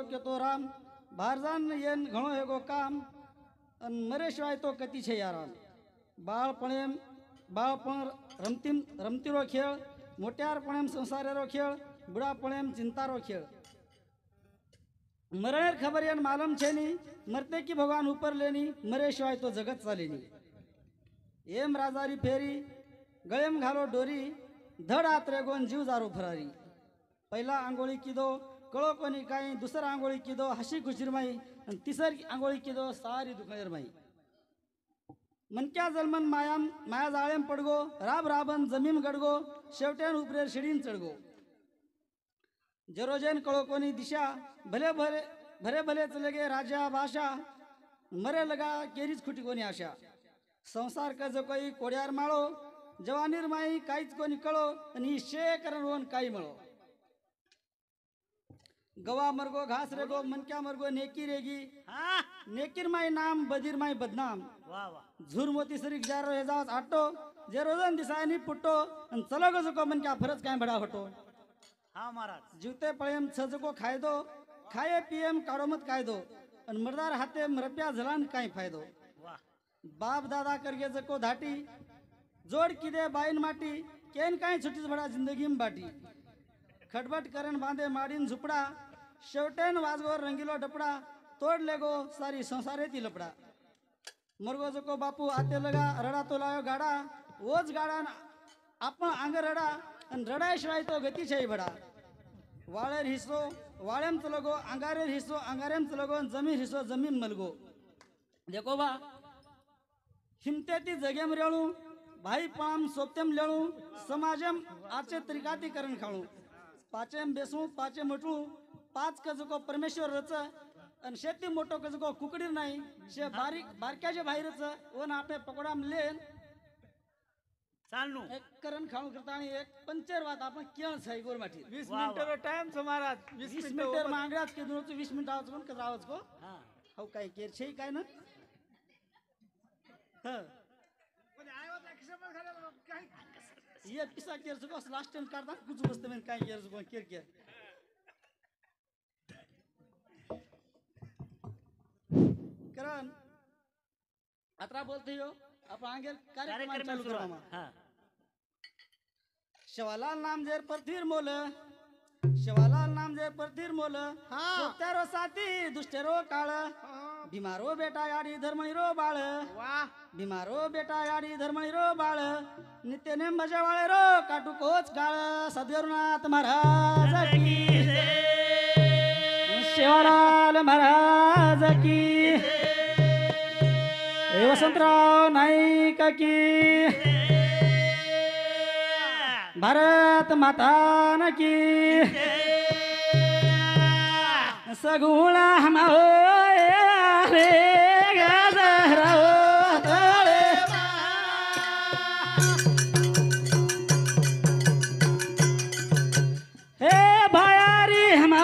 तो केतो राम भारजान येन घणो हेगो काम अन मरे शिवाय तो कती छे याराम बाळपण रमतीरो खेळ मोट्यारपणेम संसारेरो खेळ बुढापणेम चिंतारो खेळ मरणेर खबर येन मालम छेनी मरते की भगवान ऊपर लेनी मरे शिवाय तो जगत चालेनी एम राजारी फेरी गळेम घालो डोरी धड आत्रे गोन जीव जारो फरारी पहिला आंघोळी किदो कळो कोणी काही दुसरा आंघोळी किदो हशी खुशीर माई आणि तिसर आंघोळी किदो सारी दुखणेर माई मनक्या जलमन माया जाळेम पडगो राब राबन जमीन गडगो शेवटेन उपरेर शिडीन चढगो जरोजेन कळो कोणी दिशा भले भले चले गे राजा भाषा मरे लगा केरीच खुटी कोणी आशा संसार का जो कोई कोड्यार माळो जवानीर माई काहीच कोणी कळो आणि शे करण रोन काही मळो गवा मरगो घास रेगो मनक्या मरगो नेकी रेगी नेकीर माई नाम बदीर माई बदनाम झूर मोती सरीक जारो हे जावस आटो जे रोजन दिसायनी पुट्टो आणि चलो गो जको मनक्या फरज काय बडा होतो हा महाराज जीवते पळेम छजको खायदो खाये पियेम काढोमत कायदो आणि मर्दार हाते मरप्या झलान काय फायदो बाप दादा करगे जको धाटी जोड किदे बाईन माटी केन काय छुटीच बडा जिंदगीम बाटी खटबट करण बांधे माडीन झुपडा शेवटेन वाजगोर रंगीलो डपडा तोड लेगो सारी संसारे ती लपडा मरगो जको बापू आते लगा रडा तो लायो गाडा ओच गाडा आपण अंग रडा आणि रडायशिवाय तो गती छे बडा वाळेर हिस्सो वाळेम चलगो अंगारेर हिस्सो अंगारेम चलगो जमीन हिस्सो जमीन मलगो देखो बा हिमते ती जगेम रेळू भाई पाम सोप्तेम लेळू समाजम आचे तरीकाती करण खाळू पाचेम बेसू पाचे मोटू पाच कजको परमेश्वर रच आणि शेती मोठो कजको कुकडीर नाही शे बारक्याचे बाहेरच ओन आपे पकोडाम लेन चालू एक करण खाऊ करता आणि एक पंचर वात आपण केळ छाई गोर माठी 20 मिनिटं टाइम छ महाराज 20 मिनिट मांगरात के दुनो 20 मिनिट आवाज कोण करा आवाज को हां हाऊ काय केर छे काय ना ह पण आयो त्या किसमत झाला काय ये पिसा केर सको लास्ट टाइम करता कुछ बसते में काय केर सको केर करण अतरा बोलते हो आप आगे कार्यक्रम चालू करो हां शिवालाल नाम जेर परथीर मोल शिवालाल नाम जेर परथीर मोल सोत्यारो साथी दुष्टेरो काळ बीमारो बेटा याडी धर्मणीरो बाळ वाह बीमारो बेटा याडी धर्मणीरो बाळ नित्यने मजावाळे रो काटू कोच काळ सद्गुरुनाथ महाराज की शिवालाल महाराज की वसंतराव नाईक की भारत माता की सगुणा हम रे गजराओ हे भयारी हम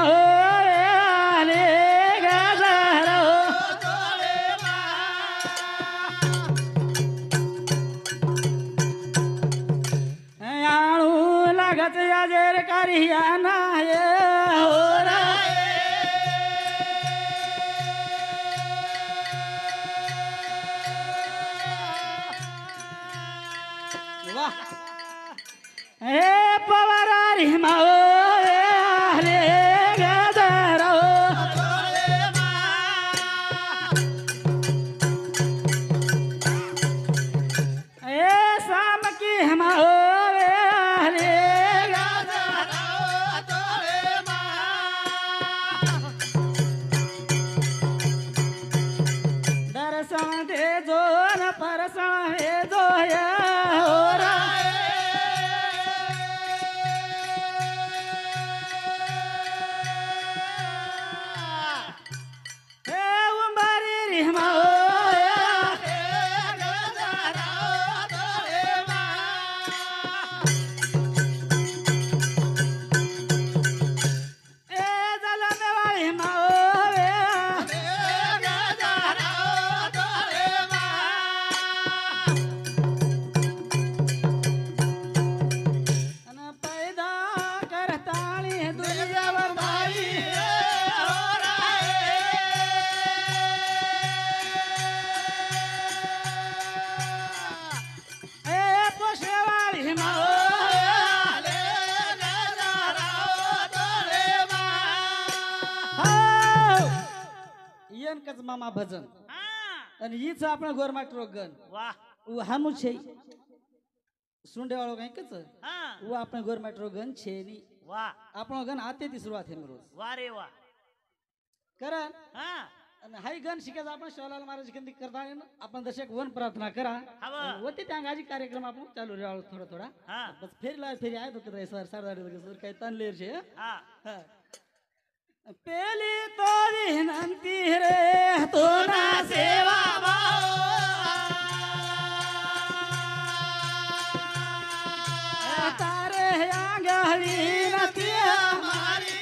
एकच मामा भजन हा आणि हीच आपण गोरमाट रोगन वा हानू छे सुंडे वाळो कहीं कच हा वो आपण गोरमाट रोगन छे नी वा आपण गण आते ती सुरुवात है रोज वा रे वा करा हा आणि हाई गण शिकायचं आपण शिवलाल महाराज कंदी करता आहे ना आपण दशक वन प्रार्थना करा हवं. होते त्या अंगाची कार्यक्रम आपण चालू राहू थोडा थोडा हा बस फेरी फेरी आहे तो तर सर सर काही तनलेर छे हा हा. पेली तो विनंती रे तो ना सेवा तारे आंगली नती हमारी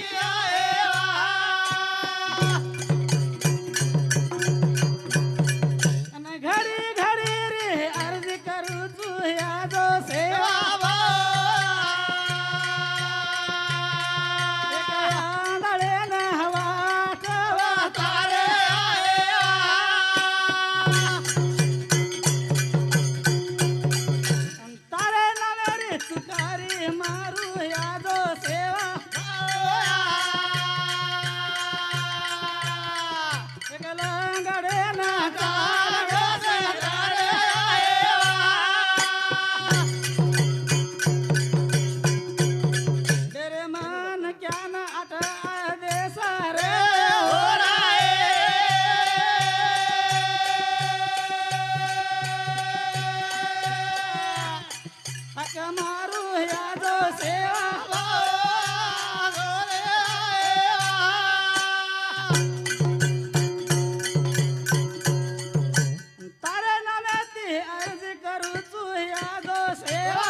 घड़ी घड़ी रे अर्ज करू तू यादो सेवा आंधळे न हवा ठेवा तारे तारे नवेरी तुकारी मारू यादो सेवा लंगडे न तेरे मन क्या न अट आदेश रे हो हक मारू यादो सेवा तारे नव्याती अर्ज करू तू यादो सेवा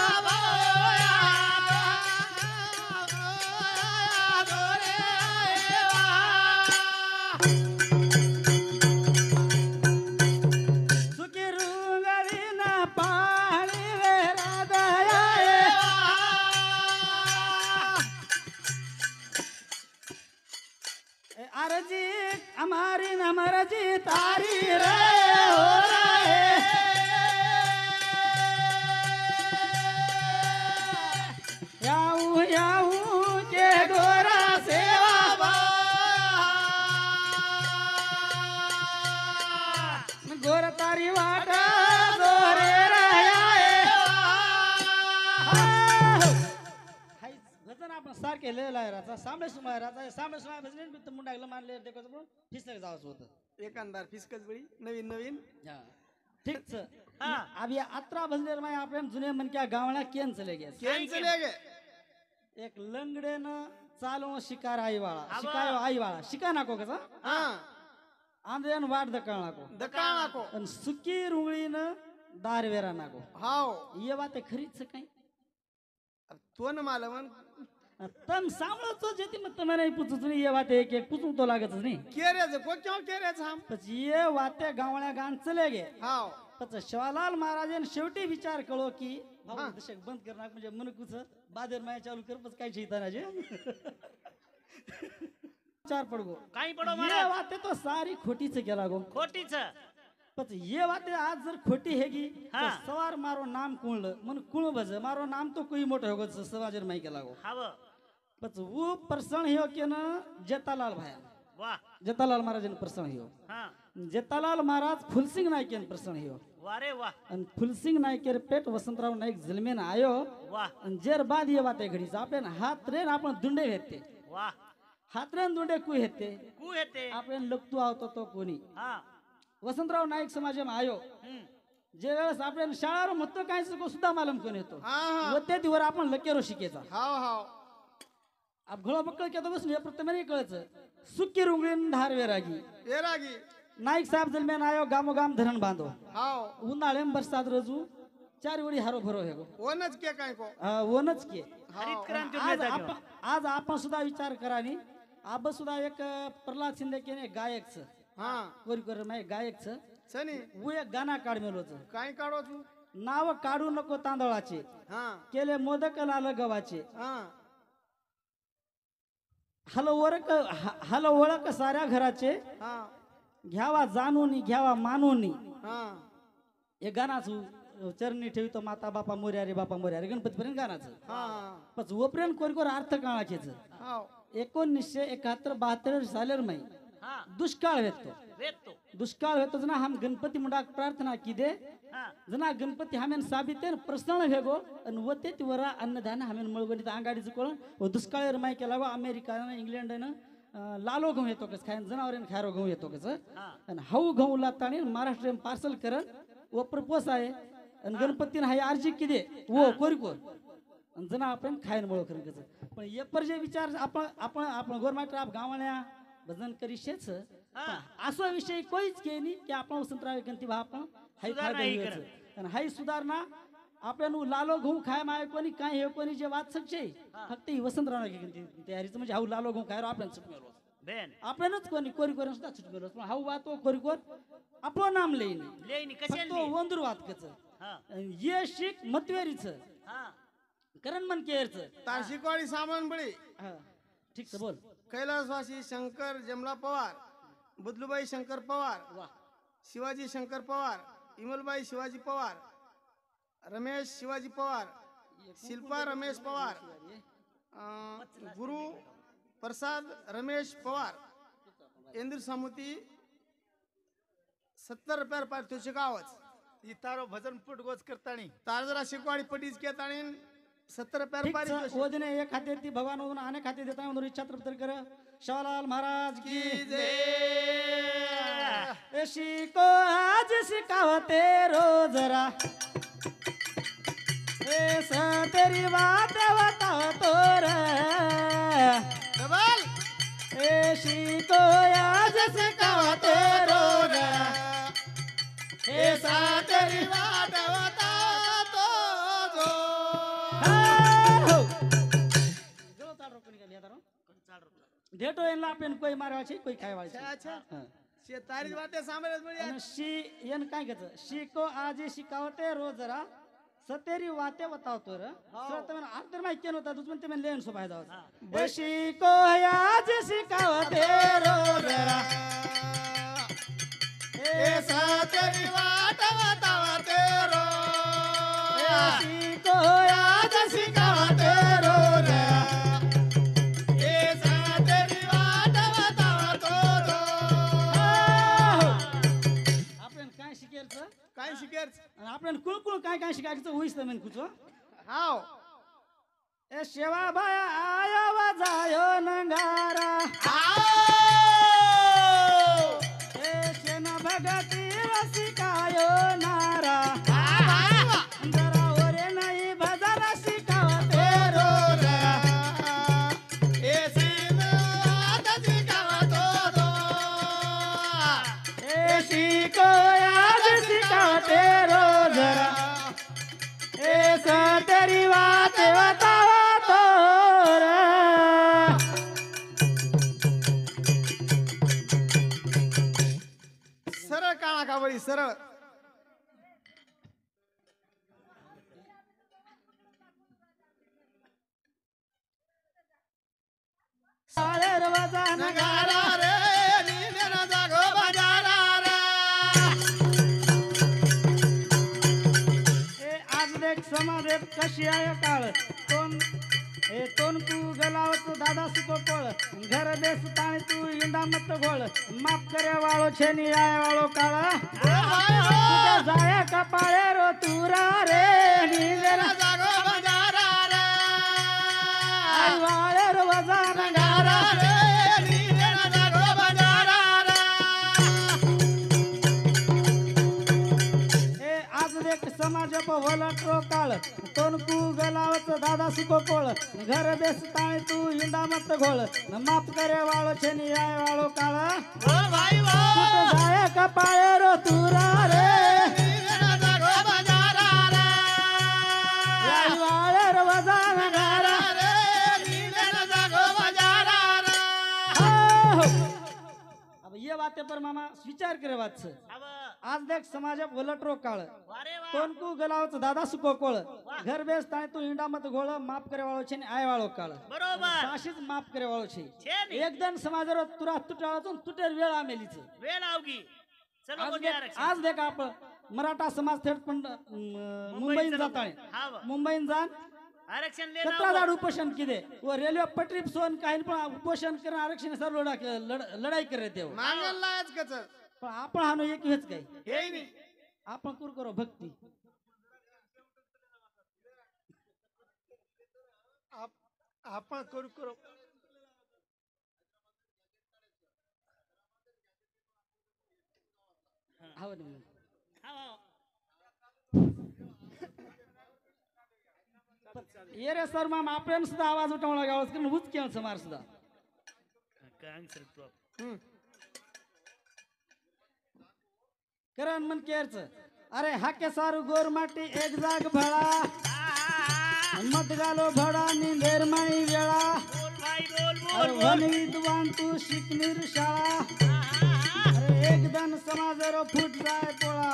सुखी रुंगली न पाणी वेरा दया अर्जी हमारी न मर्जी तारी रे हो याऊ याऊ के गोरा सेवा गोर तारी वाट दोरे भजन आपण सारखे लिहिलाय राहता सामने सुमाय राहता सामने सुमाय भजन बित मुंडागला मानले देखो पण फिसले जावचं होतं एकांदार फिसकच बळी नवीन नवीन हा ठीक छ हा. अब ये अत्रा भजनेर में आपण जुने मन क्या गावना केन चले गए केन चले गे एक लंगडे न चालो शिकार आई वाळा हवा. शिकायो आई वाळा शिका नाको कसा हा आंद्रेन वाट दकाळ नाको दकाळ नाको आणि सुकी रुंगळीन दारवेरा नाको हाव ये बात खरीच काही तो न मालवण तम सांभळतो जेती मत મને પૂછું છું ये बात एक एक પૂછું तो लागत नहीं केरेच को क्यों केरेच हम પછી ये वाते गावळ्या गान चले गे हाव પછી शिवालाल महाराजन शेवटी विचार कळो की हा. भाऊ दशक बंद करणार म्हणजे मन कुछ बादर माया चालू कर बस काय छैताना जे चार पडगो काही पडो ये महाराज वाते तो सारी खोटीच गेला गो खोटीच પછી ये वाते आज जर खोटी हेगी हा. तो सवार मारो नाम कुळलं मन कुळ भज मारो नाम तो कोई मोठो होगो समाजर माई केला गो हवं પછી वो प्रसन्न हियो के न जेतालाल भाया वा जेतालाल महाराजन प्रसन्न हियो हा जेतालाल महाराज फुलसिंग नायकेन प्रसन्न हियो वा रे वा आणि फुलसिंग नायकेर पेट वसंतराव नाईक जन्मेन आयो वा आणि जेर बाद ये वाते घडीच आपण हात रेन आपण दुंडे घेते वा हात रेन दुंडे कु घेते कू येते आपण लकतू आवतो तो कोणी हा वसंतराव नाईक समाजम आयो जे वेळेस आपण शाळार मत काय सुद्धा मालम कोण येतो हा हा व त्या दिवर आपण लकेरो शिकेचा हाव हाव अब घोळा बक्कळ केतो बसून हे प्रत्येक कळचं सुकी रुंगळीन धार वेरागी ए रागी नाईक साहेब जन्मेन आयो गामोगाम धरण बांधो हाव उन्हाळेम बरसात रजू चार वेळी हारो भरो हे गो ओनच के काय को वनच के हरित क्रांती आज आपण सुद्धा विचार करा नी आब सुद्धा एक प्रल्हाद शिंदे केने गायक छ हा कोरी कोरी माय गायक छ सनी वो एक गाना काढमेलो छ काय काढो तू नाव काढू नको तांदळाचे हा केले मोदक लाल गव्हाचे हा हल ओळख साऱ्या घराचे हा घ्यावा जाणून घ्यावा मानून हा हे गाणाच चरणी ठेवतो माता बापा मोर्या रे बापा मोर्या रे गणपतीपर्यंत गाणाचं हा पण ओपर्यंत कोरी कोर अर्थ काळाचेच हाव 1971-72 सालेर माई हा दुष्काळ वेतो वेतो दुष्काळ वेतो जना हम गणपती मुंडा प्रार्थना की दे हा जना गणपती हमेन साबिते प्रश्न हेगो अन वते तिवरा अन्नदान हमेन मळगणित अंगाडीच कोळ व दुष्काळवर माय केला व अमेरिका इंग्लंड न लालो गहू येतो कस खायन जनावरेन खायरो गहू येतो कस हा अन हाऊ गहू लाताणी महाराष्ट्रीयन पार्सल करन व प्रपोज आहे अन गणपतीन हाय अर्जी की दे वो कोरिको अन जना आपण खायन मळ करून कस पण ये पर जे विचार आपण आपण आपण गवर्नमेंट आप गावण्या भजन करी शेच हा असो विषय कोईच के नाही की आपण वसंतराव गणती भा आपण हाय सुधारणा फायदा ही घ्यायचं आणि हाय सुधारणा आपण लालो घऊ खाय माय कोणी काय हे कोणी जे वाद सकचे फक्त ही वसंतराव गणती तयारीचं म्हणजे हाऊ लालो घऊ खाय आपण सुटमेलो बेन आपणच कोणी कोरी कोरी सुद्धा सुटमेलो पण हाऊ वाद तो कोरी कोर आपलं नाम लेईन लेनी फक्त कशाला वंदूर वाद कच हा ये शिक मतवेरीच हा करण मन केरच तारशिकवाडी सामनबळी ठीक से बोल कैलासवासी शंकर जमला पवार बुदलूबाई शंकर पवार वाह शिवाजी शंकर पवार इमलबाई शिवाजी पवार रमेश शिवाजी पवार शिल्पा रमेश पवार गुरु प्रसाद रमेश पवार इंद्र सामुती 70 रुपयार पारितोषिक आवच तारो भजन पुट गोच करतानी तारजरा शिकवाडी पटीज केताणी 70 रुपयार ठीक पारितोषिक ओजने एक खाते ती भगवान ओजन अनेक खाते देता म्हणून इच्छा तृप्त कर शिवलाल महाराज की ऐशी को आज सिखावते रोजरा ऐसा तेरी बात बताओ तो रे डबल ऐशी को आज सिखावते रोजरा ऐसा तेरी वाट बता तो जो हो जो तारो कोणी का लिया डेटो एनला आपण कोई मारवाची कोई खायवाची अच्छा हां शे तारीच वाटे सामने बळी आणि शी येन काय घेत शिको आजी शिकावते रोज जरा सतेरी वाते बतावतो र सर तुम्ही आंतर माहिती केलं होतं तुझं ते लेन सो फायदा होता शिको आज शिकावते रोज जरा ए सातरी वाट बतावते रो शिको आज शिकावते रोज जरा ए सातरी वाट बतावतो रो आपण काय शिकेलचं काय शिकेर आणि आपण कुळकुळ काय काय शिकायचं होईस तर कुचो हाव ए शेवा बाया आयो वाजायो नंगारा ए शेना भगती रसिकायो नारा जरा ओरे नाही भजन शिकावते रो जरा ए सीन वाट शिकावतो रो ए शिको आज शिकावते रो जरा ए सतरी वात बतावा तो रे सरळ काळा कावळी सरळ साळेर वजन नगारा रे नींदेन जागो बाजारा रे ए आज देख समादेत कशी आहे काळ तोन ए तोन तू गलावत दादा सुको पळ घर देस ताणी तू इंडा मत घोळ माफ करे वाळो छेनी आय वाळो काळ कुठे जाय कपाळे रो तुरा रे निवेला जागो बाजारा रे आई वाळेर वजन नगारा रे नींदेन जागो बाजारा रे ए आज देख समाज भोला ट्रो काळ तोन तू गलावत दादा सुको पळ घर देस ताणी तू इंडा मत घोळ माफ करे वाळो छेनी आय वाळो काळ ओ भाई वो कुठे जाय कपाळे रो तुरा रे नींदेन जागो बाजारा रे आई वाळेर वजन नगारा रे नींदेन जागो बाजारा रे अब ये बातें पर मामा विचार करे बात से अब आज देख समाज उलट रो काळ वारे वा कोण कू गलावच दादा सुको कोळ घर बेस ताणे तू हिंडा मत घोळ माफ करे वाळो छे आय वाळो काळ बरोबर साशीच माफ करे वाळो छे छे नी एकदम समाजर तुरा तुटाळाचो तुटेर वेळ आमेलीच वेळ आवगी चलो आज कोणी देख आरक्षण आज देख आपण मराठा समाज थेट पण मुंबईन जाताळे हाव मुंबईन जाण आरक्षण ले सतरा झाड उपोषण किदे व रेल्वे पटरी सोन काही पण उपोषण करून आरक्षण सर्व लढाई करे ते मागल लाच कच पण आपण हानो एक हेच काय हे नाही आपण करो भक्ती आपण करू करू हवं नाही ये रे सर माम आपण सुद्धा आवाज उठवला गावास कारण हुच केलं मार सुद्धा कांग सर तू करण मन केरच अरे हाके सारू गोर माटी एक जाग भळा मत गालो भडा निंदेर माई वेळा बोल भाई बोल अरे बोल वन विद्वान तू शिकनीर शाळा अरे एकदम समाजरो फुट जाय पोळा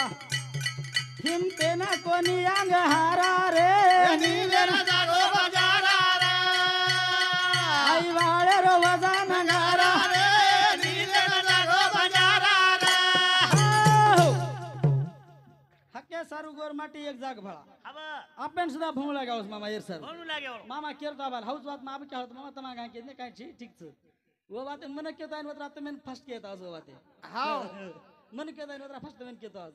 हिमते ना कोणी अंग हारा रे आई वाळेरो वजा नगारा हक्के सारू गोर माटी एक जाग भळा हवा आपण सुद्धा भोंगला गावस मामा येर सर म्हणू लागे मामा केरतो आबाल हाऊस बात मामा क्या होत मामा तमा गाय के ने काय ठीक छ वो बात मन के ताइन वत्रा तमेन फर्स्ट केत आज वो बाते हाव मन के ताइन वत्रा फर्स्ट तमेन केतो आज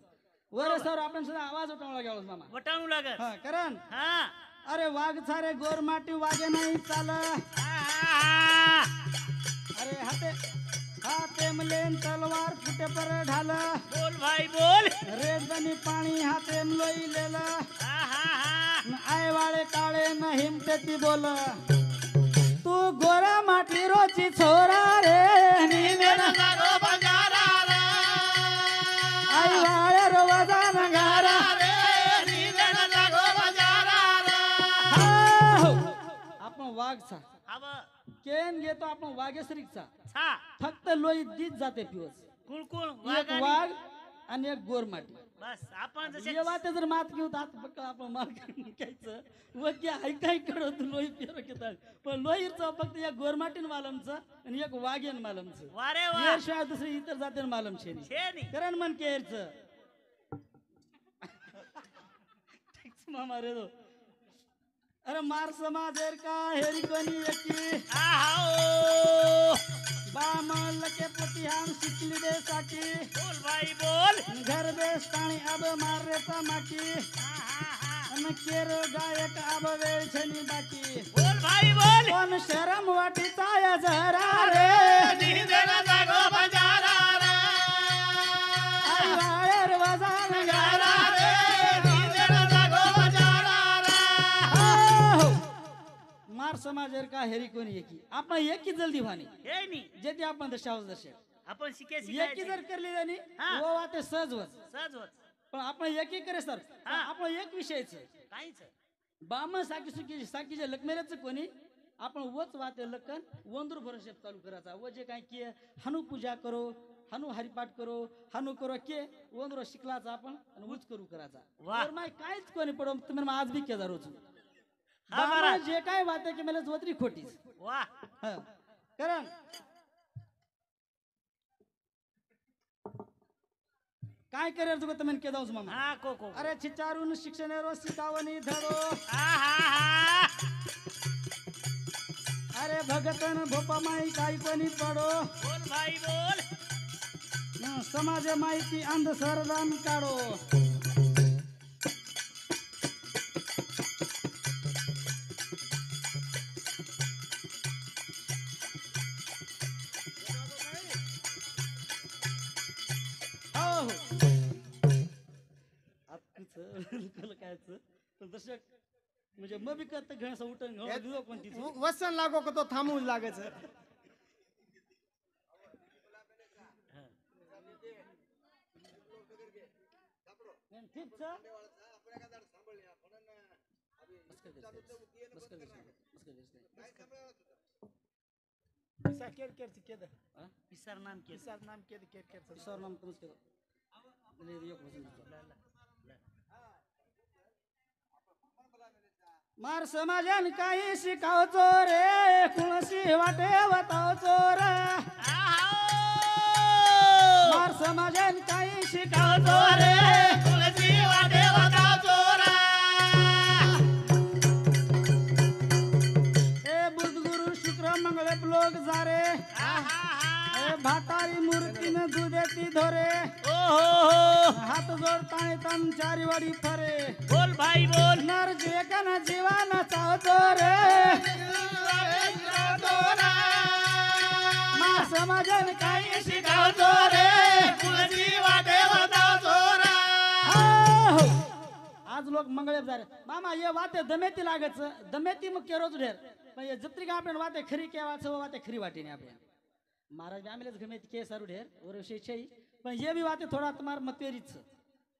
वरे सर आपण सुद्धा आवाज उठवला गावस मामा वटाणू लागत हा करण हा अरे वाघ सारे गोर माटी वागे नाही चाल अरे हाते मलेन तलवार फुटे पर ढाल बोल भाई बोल रेडनी पाणी हाते लोई लेल हा आय वाळे काळे न हिमते ती बोल तू गोरा माटी रोची छोरा रे आई वाळे रो वजा नगारा आपण वाघचा हवा केन घेतो आपण वाघेसरीचा छा फक्त लोई दीत जाते पिवस कुळकुळ एक वाघ आणि एक गोर माटी बस आपण जसे ये वाते जर मात घेऊ हात फक्त आपण मार घ्यायचं व की ऐकाय करत लोई पिरो घेतात पण लोईरचं फक्त एक गोरमाटीन मालमचं आणि एक वाघेन मालमचं वारे वा याशिवाय दुसरी इतर जाते मालम शेनी छेनी करण मन केरचं मामा रे दो अरे मार समाजेर का हेरी कोणी एकी आहो बामल के पति हम सिकली दे साकी बोल भाई बोल घर देश ताणी अब मार रेता माकी अन केरो गायक अब वेळ छनी बाकी बोल भाई बोल कोण शरम वाटी ताया जरा रे आई वाळेर वजान गारा मार समाजेर का हेरी कोणी एकी आपण एकी जल्दी व्हानी हे नी जे ते आपण दशावस दशे आपण शिके एकी शिकायचे जर करली जाणी हा. वो वाते सहज वच सहज होत पण आपण एकी करे सर हा. आपण एक विषयच काहीच बाम साकी सुकी साकीचे लकमेरेच कोणी आपण वच वाते लकन वंदूर भरोसे चालू करायचा व जे काय की हनु पूजा करो हनु हरिपाठ करो हनु करो के वंदूर शिकलाचा आपण आणि उच करू करायचा वाह. तर माय काहीच कोणी पडो तुम्ही आज बी केजा रोज हा, महाराज. जे काय वाते की मला वतरी खोटीच वा हा करण काय करेल तुका तुम्ही के जाऊस मामा हा को को अरे चिचारून शिक्षणेरो शिकावणी धडो हा अरे भगतन भोपा माई काही कोणी पडो बोल भाई बोल समाज माहिती अंधश्रद्धान काढो दर्शक म्हणजे मग विकत घेण्याचं उठण पण तिथे वसन लागो का तो थांबवून लागायचं केर केर केद पिसर नाम के सर नाम केद केर केर सर नाम तुमच केलं मार समाजान काही शिकावचो रे कुणसी वाटे वतावचो रे मार समाजान काही शिकावचो रे तुलसी वाटे वाटा चोरा भातारी मूर्तीनं दुधेती धोरे ओ हो हात जोडताने तन चारी वडी फरे बोल भाई बोल नर जे कन जीवन चावतो रे मा समाजन काही शिकावतो रे हो. आज लोक मंगळे जारे मामा ये वाते दमेती लागच दमेती मुख्य रोज ढेर पण ये जत्रिका आपण वाते खरी केवाच वाते खरी वाटीने आपण महाराज भी आमेलेच गमे के सारू ढेर और विषय छै पण ये भी वाते थोड़ा तुम्हार मतवेरीच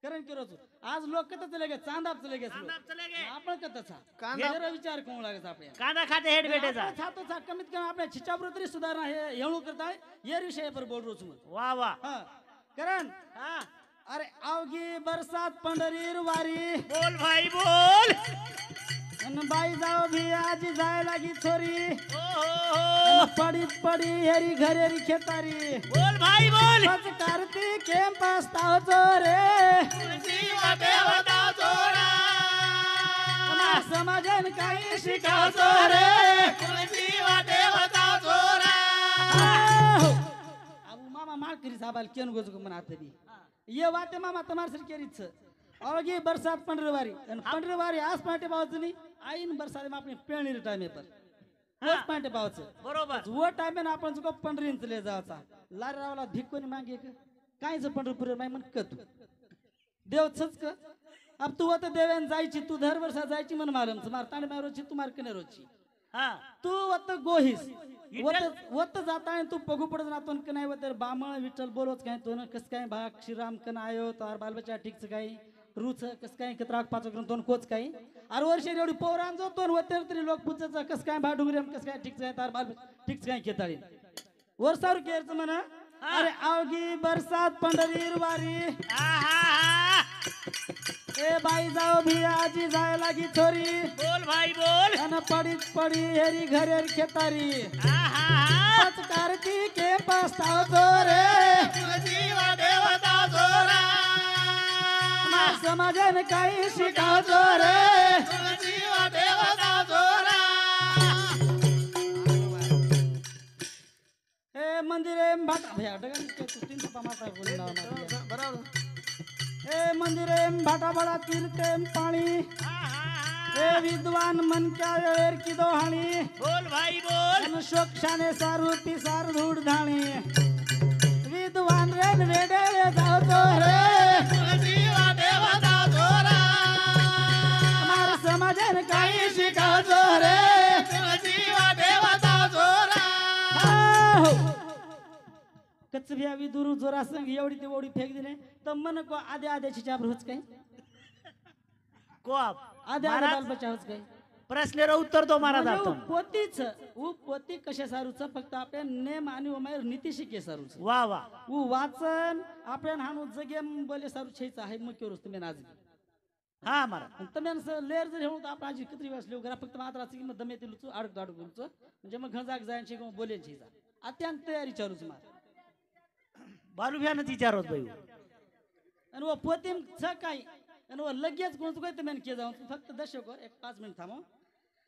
करण के रोज आज लोक कत चले गए चांदाप चले गए चांदाप चले गए. आपण कत छा कांदा- जरा विचार कोण लागत आपण कांदा खाते हेड बेटेचा छातो छा कमीत कमी आपल्या छिचाप्रतरी सुधारणा हे हेळू करताय ये विषय पर बोल रोज वा वा हां करण हा अरे आवगी बरसात पंढरीर वारी बोल भाई बोल अन बाई जाओ भी आज जाय लागी छोरी ओ हो पडीत पडी हेरी घरेरी खेतारी बोल भाई बोल पच करती केम पस्ताव चोरे समाजन काही शिकाव चोरे अबू मामा मार करी साबाल केन गोज को मनाते भी ये वाते मामा तमार सर केरीच अवगी बरसात पंढरवारी आणि पंढरवारी आज पाटे पावचनी आईन बरसात में अपने पेणी टाइम पर रोज पाटे पावच बरोबर वो टाइम में आपण जुको पंढरीन चले जायचा लार रावला भिक्कोनी मागे कायच पंढरपूर माय मन कत देव छच क अब तू वत देवेन जायची तू दर वर्षा जायची मन मारम मार तांड मारोची तू मार कने रोची हा तू वत गोहिस वत जाता तू पगू पडत राहतो न कनाय वतर बामळ विठ्ठल बोलोच काय तो न कस काय भाग श्रीराम कन आयो तार बाल बच्चा ठीकच काय रूच कस काय कत्राक पाचो करून तोन कोच काय आर वर्षे एवढी पोरान जो तोन वतर तरी लोक पुचच कस काय भा डुंगरेम कस काय ठीकच काय तार बाल ठीकच काय केताळी वर्षावर केरच म्हणा अरे आवगी बरसात पंढरीर वारी आहा ए बाई जाओ भी आजी जाय लागी छोरी बोल भाई बोल अन पडीत पडी हेरी घरेर खेतारी आहा पच करती के पस्ताव चोरे मा समाजन काही शिकाव चोरे ए मंदिरे भाटा भैया डगन के तू तीन सपा माता बोल ना मारिया बरोबर ए मंदिरे भाटा बड़ा तीरते पानी ए विद्वान मन क्या वेर की दोहाणी बोल भाई बोल अन शोक्षाने सारू पिसार धूड धाणी विद्वान रेन वेडे जाओ तो रे हमार समाजन काही शिकाव तो रे कच्च भ्या विदुरू जोरा संग एवढी ती ओढी फेक दिले तर मन को आधे आध्याची चाप रोज काय को आप आधे आधे बाल बच्चा होच काय प्रश्नेर उत्तर दो महाराज म्हणजे आता पोतीच उ पोती कशा सारूच फक्त आपल्या नेम आणि उमेर नीती शिके सारूच वा वा उ वाचन आपण हाणू जगेम बोले सारू छेच आहे मुख्य रोज तुम्ही नाज हा महाराज तुम्ही लेअर जर हेळू आपण आजी किती वेळेस लेऊ घरा फक्त मात्र असं की मग दमे तिलूच अडक अडक गुलच म्हणजे मग घजाक जायची किंवा बोलेन छेचा अत्यंत तयारी चालूच मार बालू भ्यानं विचारत भाई आणि वो पोतीम छ काय आणि वो लगेच कोण काय तुम्ही के जाऊन फक्त दर्शक एक 5 मिनिट थांबो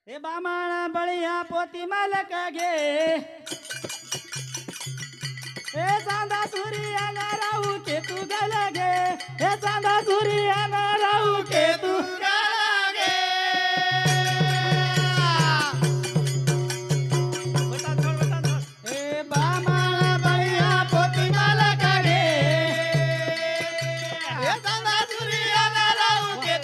हे बामण बळिया पोती मालक गे हे चांदा सुरी आना राहू के तू गल गे हे चांदा सुरी आना राहू के तू हे बामण बळिया पोती मालक गे हे चांदा सुरी आना राहू के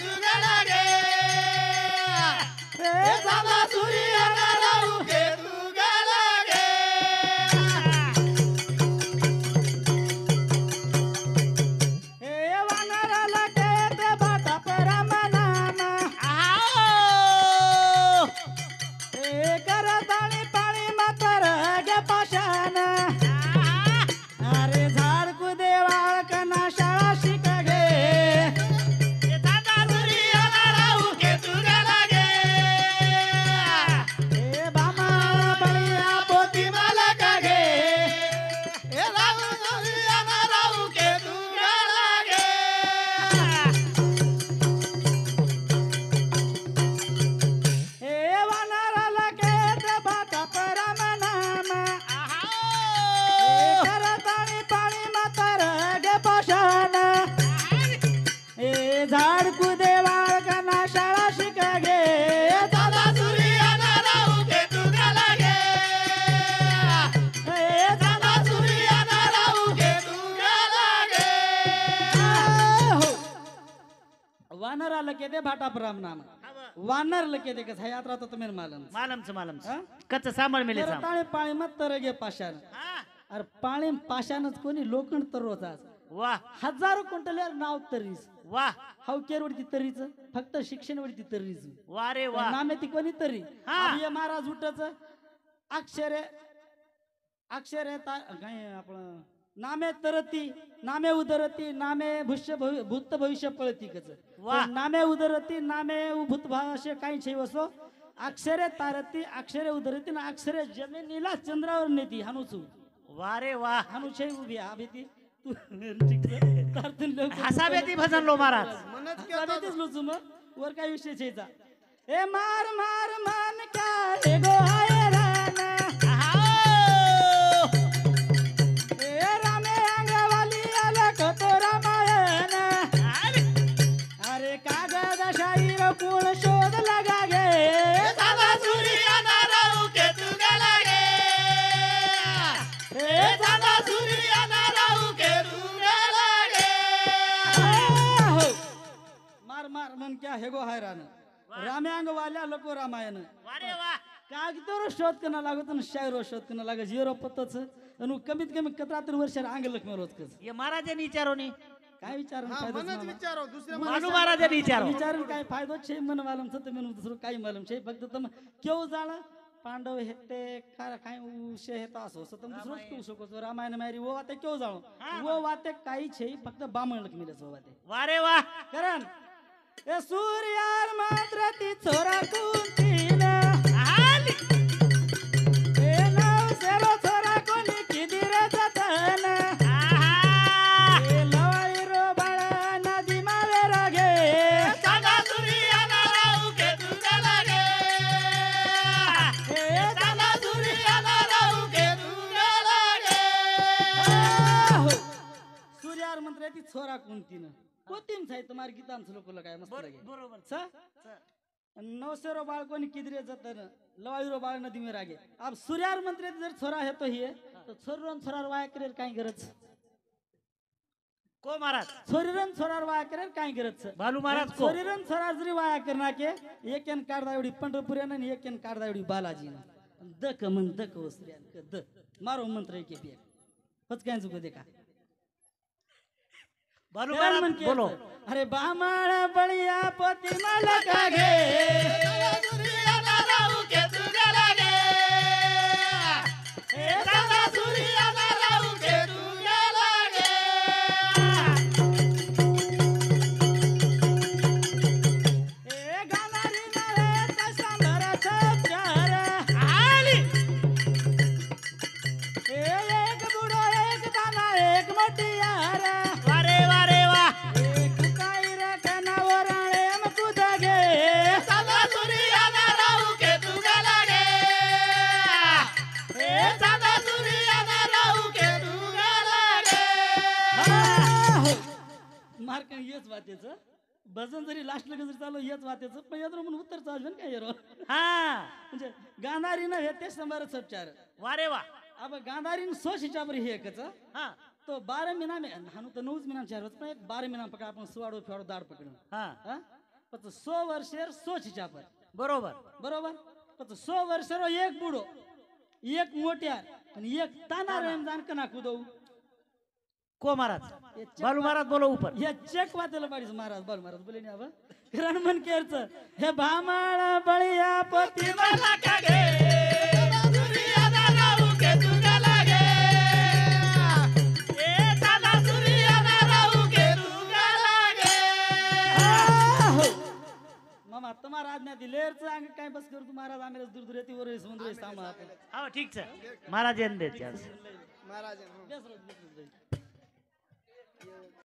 रान ए झाड कुदे बाळकांना शाळा शिका गे दादा सूर्याना राहू घे तुझ्या लागे ए दादा सूर्याना राहू घे तुझ्या लागे वानर आलं के दे भाटा राम नाम वानर लके दे कस यात्रा तो तुम्हें मालूम मालमच हा? कच्च सांभाळ मेले तर ताळे पाळी मत तर गे पाषाण अरे पाळी पाषाणच कोणी लोखंड तर रोजाच वा हजारो क्विंटल नाव तरीस वा हाव केर वरती तरीच फक्त शिक्षण वरती तरीच वा रे वा नामे ती कोणी तरी हा. अभिय महाराज उठच अक्षरे अक्षरे काय आपलं नामे तरती नामे उदरती नामे भूत भविष्य पळती कच वा. नामे उदरती नामे भूत भाषे काही छे वसो अक्षरे तारती अक्षरे उदरती ना अक्षरे जमिनीला चंद्रावर नेती हानुचू वा रे वा हानुछे उभी आभीती तू ठीक आहे तारतून लवकर हसाबेती भजन लो महाराज म्हणत हसाबेतीच लुचू मग वर काय विषय छेचा ए मार मार मान क्या ए गो हाय राना ए रामे अंगवाली आला कतो रामायण अरे कागद शाहीर कोण शोध लगा गे दादा सूर्याना राहू के तुगा लागे ए दादा सूर्याना राहू के तुगा लागे मार मार मन क्या हेगो हैरान रामे अंगवाल्या लोको रामायण वा रे वा कागदोर शोध करणं लागत आणि शायरो शोध करणं लागे झिरो पत्तच आणि कमीत कमी 71 वर्ष अंग लक्ष्मी रोज ये महाराजांनी विचारोनी काय विचार हा म्हणत विचारो दुसरे मानू महाराजांनी विचारो विचारून काय फायदो छे मन मालूम सत म्हणून दुसरं काही मालूम छे फक्त तम केव जाण पांडव हेते काय उशे हेता असो सतम दुसरंच करू शकतो रामायण मारी वो वाते केव जाणो वो वाते काही छे फक्त बामण लक्ष्मीला सो वाते वा रे वा कारण ए सूर्यार मात्र ती छोरा कुंतीन ए नाव सेरो छोरा कोणी किदीर जतन ए लवाई रो बाळा नदी मावे रागे दादा सूर्याना राहू के तुझ्या लागे ए दादा सूर्याना राहू के तुझ्या लागे सूर्यार मंत्र ती छोरा कुंतीन कोतीन साई तुम्हार गीतान लोकला काय मस्त लागे बरोबर सा नवसेरो बाळकोनी किदरे जतन लवाईरो बाळ नदी में रागे अब सूर्यार मंत्री जर छोरा है तो ही तो छोरन छोरार वाया करेल काय गरज को महाराज छोरीरन छोरार वाया करेल काय गरज भालू महाराज को छोरीरन छोरार जरी वाया करना के एक एन काढदा एवढी पंढरपुऱ्यान आणि एक एन काढदा एवढी बालाजी दक मन दक वस्त्र्यान द मारो मंत्र के पिया पच काय चुको देखा भालू मन महाराज के बोलो अरे बामाळ बळिया पती मला का गे सूर्याला राहू के तुझ्या लागे ए दादा सूर्याला राहू के तुझ्या लागे ए गाणारी नव्हे तसा भराचा प्यार आली ए एक बुडो एक दाना एक मोठी यार वा रे वा रे वा एक काही रकनावर आळेम कुदगे दादा सूर्याना राहू के तुझ्या लागे ए दादा सूर्याना राहू के तुझ्या लागे मार्कन हेच वाटेचं भजन जरी लास्ट लगे जरी चालू हेच वाटेचं पण यातून म्हणून उत्तर चालू काय येरो हा म्हणजे गाणारी नव्हे ते संभारच उपचार वा रे वा अब गांधारी सोशीच्या बरी हे एकच हा तो 12 महीना में हानु तो 9 महीना चार पण एक 12 महीना पकड आपण सुवाडो फेडो दाड पकडून हा हा पण 100 वर्षेर सोशीच्या पर बरोबर बरोबर पण 100 वर्षेरो एक बुडो एक मोठ्या आणि एक ताना रेम जाण कना कुदो को महाराज भालू महाराज बोलो ऊपर हे चेक वातेला पाडीस महाराज बाल महाराज बोले नि अब किरण मन केरच हे भामाळ बळिया पती मला का गे सूर्याला राहू के तुझ्या लागे ए दादा सूर्याला राहू के तुझ्या लागे मामा तुम्हारा आज्ञा दिलेरच अंग काय बस कर तू महाराज आम्हाला दूर दूर येते वर समुद्र सामा हा ठीक छे महाराज येन दे महाराज बेस रोज